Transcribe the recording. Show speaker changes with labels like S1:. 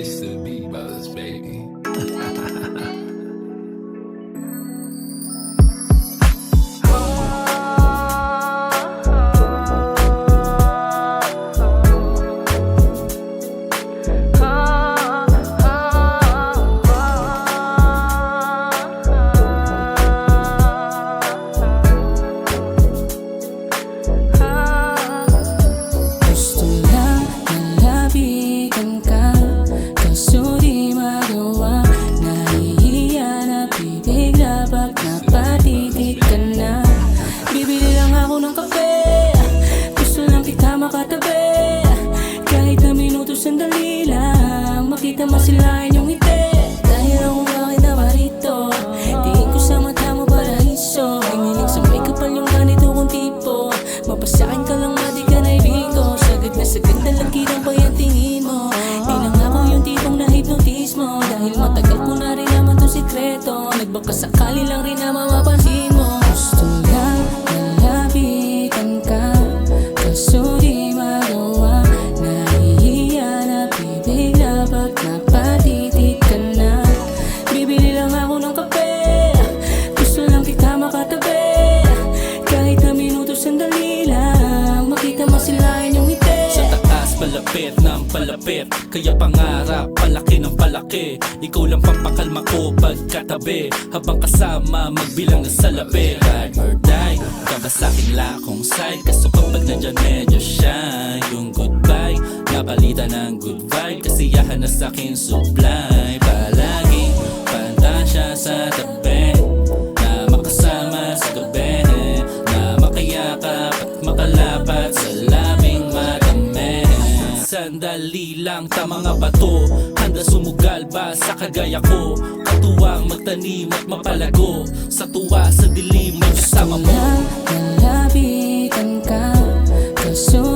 S1: It's the Beat Brothers, baby.
S2: Gusto lang nalapitan ka, kaso di magawa. Nahihiya na bibigla pag napatitig ka na. Bibili lang ako ng kape, gusto lang kita makatabi. Kahit na minuto sandali lang, makita masilayan yung ngiti. Dahil ako bakit naman rito, tingin ko sa mata mo paraiso. Hingiling sa may kapal yung ganito kong tipo. Mapasakin ka lang mati ka na ibigo. Sagad na lang kitang pa yung tingin mo. Di lang ako yung tipong na-hypnotize mo. Dahil matagal ko na rin naman to sikreto. Nagbaka sakali lang rin na mapapansin mo. Gusto lang nalapitan ka, kaso di magawa. Nahihiya na bibigla pag napatitig ka na. Bibili lang ako ng kape, gusto lang kita makatabi. Kahit na minuto sandali lang, makita masilayan yung ngiti.
S3: Sa taas palapit ng palapit, kaya pangarap palaki ng palaki. Ikaw lang pampakalma ko pagkatabi, habang kasama magbilang ng salapi. Ride or die, kabasakin lang akong side. Kaso kapag nandyan medyo shy, yung goodbye, nabalita ng good vibe. Kasiyahan na sa'kin supply. Palaging pantasya sa tabi, na makasama sa gabi, na makayakap at makalapat sa labing matami. Sandali lang, tamang nga bato, handa sumugal ba sa kagaya ko? Katuwang magtanim at mapalago, sa tuwa sa dilim may kasama mo.
S2: Lang nalapitan ka, kaso